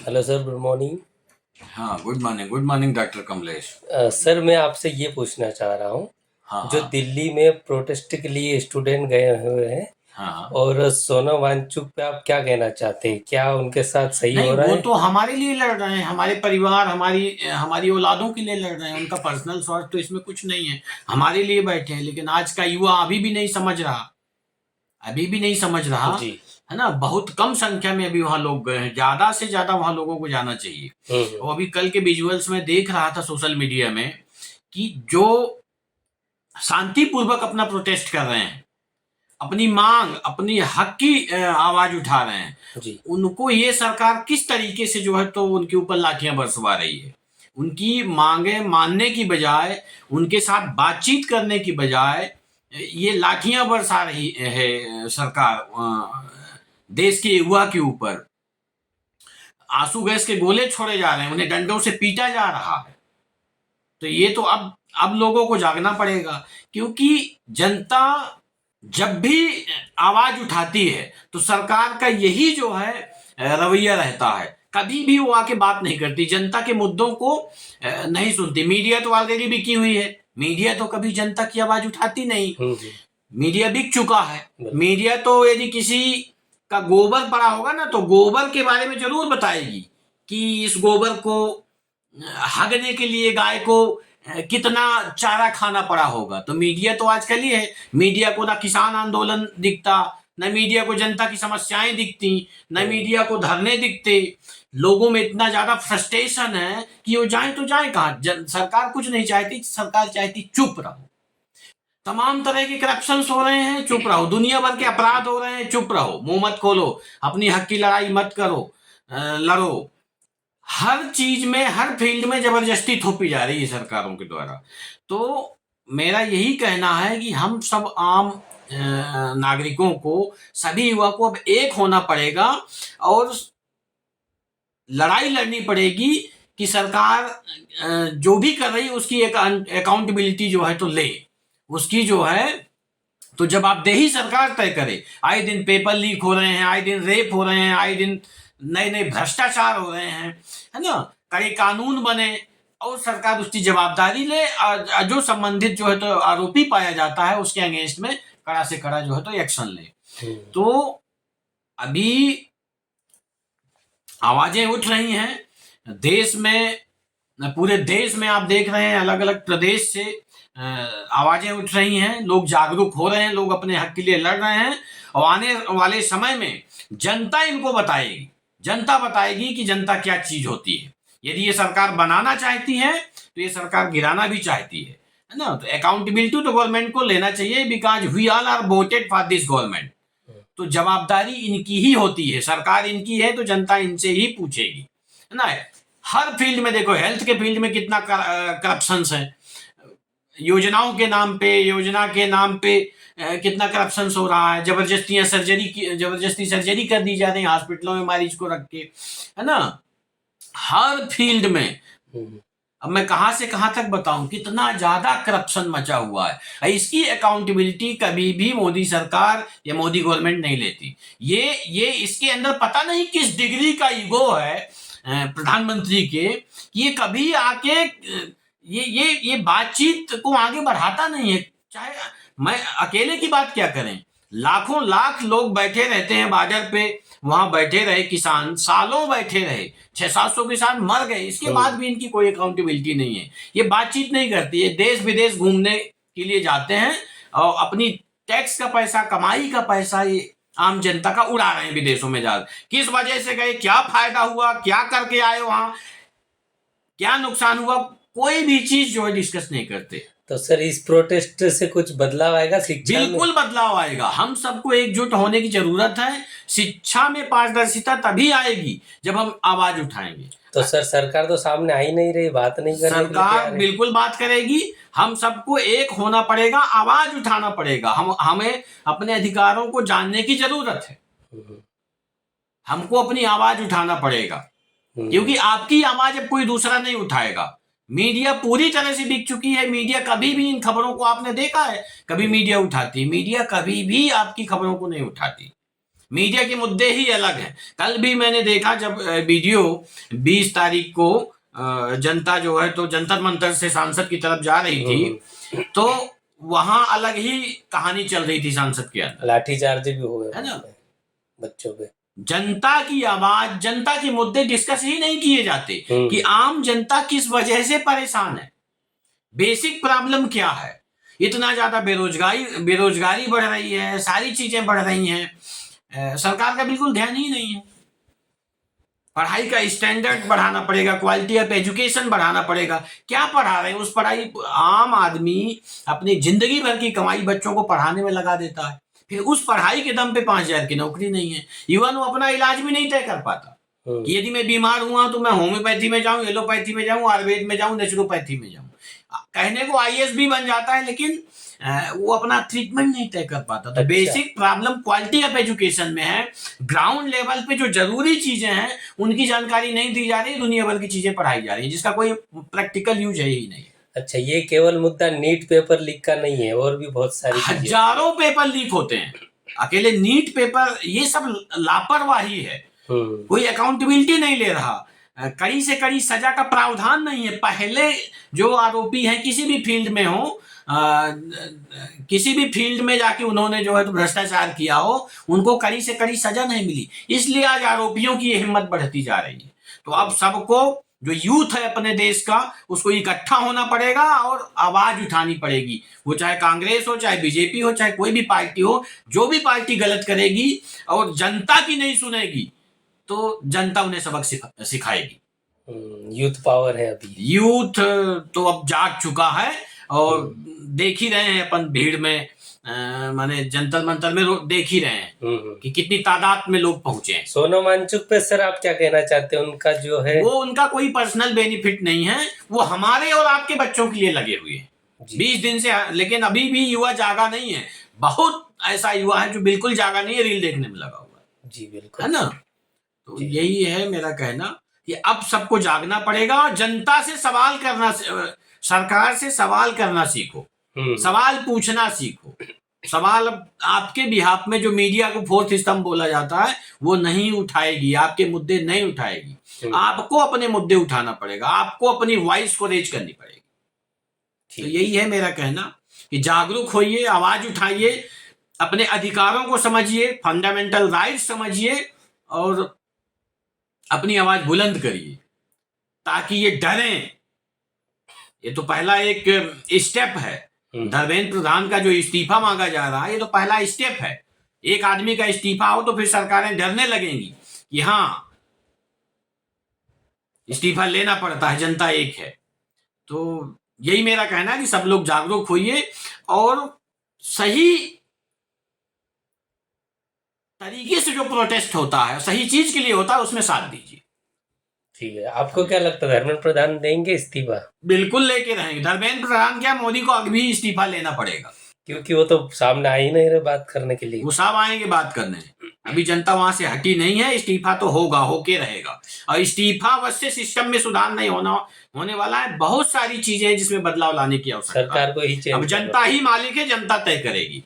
Hello sir, good morning. हाँ, good morning doctor Kamlesh. Sir, मैं आपसे ये पूछना चाह रहा हूँ, हाँ जो हाँ। दिल्ली में प्रोटेस्ट के लिए स्टूडेंट गए हुए हैं हाँ हाँ। और सोनम वांगचुक पे आप क्या कहना चाहते हैं? क्या उनके साथ सही नहीं, हो रहा वो है? तो हमारे लिए लड़ रहे हैं, हमारे परिवार, हमारी हमारी औलादों के लिए लड़ रहे हैं। उनका पर्सनल स्वार्थ तो इसमें कुछ नहीं है। हमारे लिए बैठे हैं, लेकिन आज का युवा अभी भी नहीं समझ रहा। अभी भी नहीं समझ रहा। जी। है ना, बहुत कम संख्या में अभी वहां लोग गए हैं। ज्यादा से ज्यादा वहां लोगों को जाना चाहिए। हम्म। और अभी कल के विजुअल्स में देख रहा था सोशल मीडिया में कि जो शांतिपूर्वक अपना प्रोटेस्ट कर रहे हैं, अपनी मांग, अपनी हक की आवाज उठा रहे हैं, जी। उनको ये सरकार किस तरीके से जो है तो उनके ऊपर लाठियां बरसवा रही है। उनकी मांगे मानने की बजाय, उनके साथ बातचीत करने की बजाय ये लाठियां बरसा रही है सरकार देश के युवा के ऊपर। आंसू गैस के गोले छोड़े जा रहे हैं, उन्हें डंडों से पीटा जा रहा है। तो ये तो अब लोगों को जागना पड़ेगा, क्योंकि जनता जब भी आवाज उठाती है तो सरकार का यही जो है रवैया रहता है। कभी भी वो आके बात नहीं करती, जनता के मुद्दों को नहीं सुनती। मीडिया तो ऑलरेडी बिकी हुई है। मीडिया तो कभी जनता की आवाज उठाती नहीं। हम्म। मीडिया बिक चुका है। बिल्कुल। मीडिया तो यदि किसी का गोबर पड़ा होगा ना, तो गोबर के बारे में जरूर बताएगी कि इस गोबर को हगने के लिए गाय को कितना चारा खाना पड़ा होगा। तो मीडिया तो आजकल ही है। मीडिया को ना किसान आंदोलन दिखता, न मीडिया को जनता की समस्याएं दिखती, न हम्म। मीडिया को धरने दिखते। लोगों में इतना ज्यादा फ्रस्ट्रेशन है कि वो जाए तो जाए कहाँ। सरकार कुछ नहीं चाहती, सरकार चाहती चुप रहो। तमाम तरह के करप्शन हो रहे हैं, चुप रहो। दुनिया भर के अपराध हो रहे हैं, चुप रहो, मुंह मत खोलो। अपनी हक की लड़ाई मत करो, लड़ो। हर चीज में, हर फील्ड में जबरदस्ती थोपी जा रही है सरकारों के द्वारा। तो मेरा यही कहना है कि हम सब आम नागरिकों को, सभी युवा को अब एक होना पड़ेगा और लड़ाई लड़नी पड़ेगी कि सरकार जो भी कर रही है उसकी एक अकाउंटेबिलिटी जो है तो ले, उसकी जो है तो जवाबदेही सरकार तय करे। आए दिन पेपर लीक हो रहे हैं, आए दिन रेप हो रहे हैं, आए दिन नए नए भ्रष्टाचार हो रहे हैं। है ना, कई कानून बने और सरकार उसकी जवाबदारी ले। जो संबंधित जो है तो आरोपी पाया जाता है उसके अगेंस्ट में कड़ा से कड़ा जो है तो एक्शन ले। हम्म। तो अभी आवाजें उठ रही हैं देश में, पूरे देश में आप देख रहे हैं, अलग अलग प्रदेश से आवाजें उठ रही हैं। लोग जागरूक हो रहे हैं, लोग अपने हक के लिए लड़ रहे हैं। और आने वाले समय में जनता इनको बताएगी। जनता बताएगी कि जनता क्या चीज होती है। यदि ये सरकार बनाना चाहती है तो ये सरकार गिराना भी चाहती है ना। तो अकाउंटेबिलिटी तो गवर्नमेंट को लेना चाहिए, because we all are voted for this government. तो जवाबदारी इनकी ही होती है। सरकार इनकी है तो जनता इनसे ही पूछेगी, है ना। हर फील्ड में देखो, हेल्थ के फील्ड में कितना करप्शन है। योजनाओं के नाम पे, योजना के नाम पे कितना करप्शन हो रहा है। जबरदस्ती सर्जरी कर दी जा रही है हॉस्पिटलों में मरीज को रख के, है ना। हर फील्ड में। हम्म। अब मैं कहां से कहां तक बताऊं, कितना ज्यादा करप्शन मचा हुआ है। इसकी अकाउंटेबिलिटी कभी भी मोदी सरकार या मोदी गवर्नमेंट नहीं लेती। ये इसके अंदर पता नहीं किस डिग्री का ईगो है प्रधानमंत्री के, कि ये कभी आके ये बातचीत को आगे बढ़ाता नहीं है। चाहे मैं अकेले की बात क्या करें, लाखों लाख लोग बैठे रहते हैं बॉर्डर पे। वहां बैठे रहे किसान, सालों बैठे रहे, 600-700 किसान मर गए, इसके बाद हम्म। भी इनकी कोई अकाउंटेबिलिटी नहीं है। ये बातचीत नहीं करती है। देश विदेश घूमने के लिए जाते हैं और अपनी टैक्स का पैसा, कमाई का पैसा ये आम जनता का उड़ा रहे हैं विदेशों में जाकर। किस वजह से गए, क्या फायदा हुआ, क्या करके आए वहां, क्या नुकसान हुआ, कोई भी चीज जो है डिस्कस नहीं करते। तो सर, इस प्रोटेस्ट से कुछ बदलाव आएगा शिक्षा में? बिल्कुल बदलाव आएगा। हम सबको एकजुट होने की जरूरत है। शिक्षा में पारदर्शिता तभी आएगी जब हम आवाज उठाएंगे। तो सर, सरकार तो सामने आ ही नहीं रही, बात नहीं करने के लिए सरकार तैयार है। बिल्कुल बात करेगी। हम सबको एक होना पड़ेगा, आवाज उठाना पड़ेगा। हमें अपने अधिकारों को जानने की जरूरत है। हम्म। हमको अपनी आवाज उठाना पड़ेगा, हम्म। क्योंकि आपकी आवाज अब कोई दूसरा नहीं उठाएगा। मीडिया पूरी तरह से बिक चुकी है। मीडिया कभी भी, इन खबरों को आपने देखा है कभी मीडिया उठाती? मीडिया कभी भी आपकी खबरों को नहीं उठाती। मीडिया के मुद्दे ही अलग हैं। कल भी मैंने देखा जब वीडियो 20 तारीख को जनता जो है तो जंतर मंतर से सांसद की तरफ जा रही थी, तो वहां अलग ही कहानी चल रही थी सांसद के अंदर, लाठीचार्ज भी हुए है ना, बच्चों पे। जनता की आवाज, जनता के मुद्दे डिस्कस ही नहीं किए जाते कि आम जनता किस वजह से परेशान है, बेसिक प्रॉब्लम क्या है। इतना ज्यादा बेरोजगारी बढ़ रही है, सारी चीजें बढ़ रही हैं, सरकार का बिल्कुल ध्यान ही नहीं है। पढ़ाई का स्टैंडर्ड बढ़ाना पड़ेगा, क्वालिटी ऑफ एजुकेशन बढ़ाना पड़ेगा। क्या पढ़ा रहे हैं? उस पढ़ाई, आम आदमी अपनी जिंदगी भर की कमाई बच्चों को पढ़ाने में लगा देता है, फिर उस पढ़ाई के दम पे 5,000 की नौकरी नहीं है। इवन वो अपना इलाज भी नहीं तय कर पाता कि यदि मैं बीमार हुआ तो मैं होम्योपैथी में जाऊं, एलोपैथी में जाऊं, आयुर्वेद में जाऊं, नेचुरोपैथी में जाऊं। कहने को आईएएस भी बन जाता है, लेकिन वो अपना ट्रीटमेंट नहीं तय कर पाता। तो basic problem quality of education में है। ग्राउंड लेवल पे जो जरूरी चीजें हैं उनकी जानकारी नहीं दी जा रही, दुनिया भर की चीजें पढ़ाई जा रही है जिसका कोई प्रैक्टिकल यूज है ही नहीं। अच्छा, ये केवल मुद्दा नीट पेपर लीक का नहीं है, और भी बहुत सारी हजारों पेपर लीक होते हैं। अकेले नीट पेपर, ये सब लापरवाही है, कोई अकाउंटेबिलिटी नहीं ले रहा, कड़ी से कड़ी सजा का प्रावधान नहीं है। पहले जो आरोपी हैं किसी भी फील्ड में हो, किसी भी फील्ड में जाके उन्होंने जो है तो भ्रष्टाचार किया हो, उनको कड़ी से कड़ी सजा नहीं मिली, इसलिए आज आरोपियों की हिम्मत बढ़ती जा रही है। तो अब सबको, जो यूथ है अपने देश का, उसको इकट्ठा होना पड़ेगा और आवाज उठानी पड़ेगी। वो चाहे कांग्रेस हो, चाहे बीजेपी हो, चाहे कोई भी पार्टी हो, जो भी पार्टी गलत करेगी और जनता की नहीं सुनेगी तो जनता उन्हें सबक सिखाएगी। यूथ पावर है अभी, यूथ तो अब जाग चुका है और देख ही रहे हैं अपन भीड़ में, माने जंतर मंतर में देख ही रहे हैं कि कितनी तादाद में लोग पहुंचे हैं। सोनम वांगचुक पे सर आप क्या कहना चाहते हैं? उनका जो है वो, उनका कोई पर्सनल बेनिफिट नहीं है, वो हमारे और आपके बच्चों के लिए लगे हुए हैं 20 दिन से। लेकिन अभी भी युवा जागा नहीं है, बहुत ऐसा युवा है जो बिल्कुल जागा नहीं है, रील देखने में लगा हुआ है। जी बिल्कुल, है ना। तो यही है मेरा कहना कि अब सबको जागना पड़ेगा और जनता से सवाल करना, सरकार से सवाल करना सीखो, सवाल पूछना सीखो। सवाल आपके बिहाफ में जो मीडिया को फोर्थ स्तंभ बोला जाता है वो नहीं उठाएगी, आपके मुद्दे नहीं उठाएगी। आपको अपने मुद्दे उठाना पड़ेगा, आपको अपनी वॉइस को रेज करनी पड़ेगी। तो यही है मेरा कहना कि जागरूक होइए, आवाज उठाइए, अपने अधिकारों को समझिए, फंडामेंटल राइट्स समझिए और अपनी आवाज बुलंद करिए ताकि ये डरें। ये तो पहला एक स्टेप है। धर्मेंद्र प्रधान का जो इस्तीफा मांगा जा रहा है, ये तो पहला स्टेप है। एक आदमी का इस्तीफा हो तो फिर सरकारें डरने लगेंगी कि हाँ, इस्तीफा लेना पड़ता है, जनता एक है। तो यही मेरा कहना है कि सब लोग जागरूक होइए और सही तरीके से जो प्रोटेस्ट होता है, सही चीज के लिए होता है, उसमें साथ दीजिए। ठीक है, आपको क्या लगता है धर्मेंद्र प्रधान देंगे इस्तीफा? बिल्कुल लेके रहेंगे। धर्मेंद्र प्रधान क्या, मोदी को अभी इस्तीफा लेना पड़ेगा, क्योंकि वो तो सामने आ ही नहीं रहे बात करने के लिए। वो सब आएंगे बात करने, अभी जनता वहां से हटी नहीं है। इस्तीफा तो होगा, होके रहेगा। और इस्तीफा बस से सिस्टम में सुधार नहीं होने वाला है। बहुत सारी चीजें हैं जिसमें बदलाव लाने की आवश्यकता है। सरकार को ही चेंज, अब जनता ही मालिक है, जनता तय करेगी।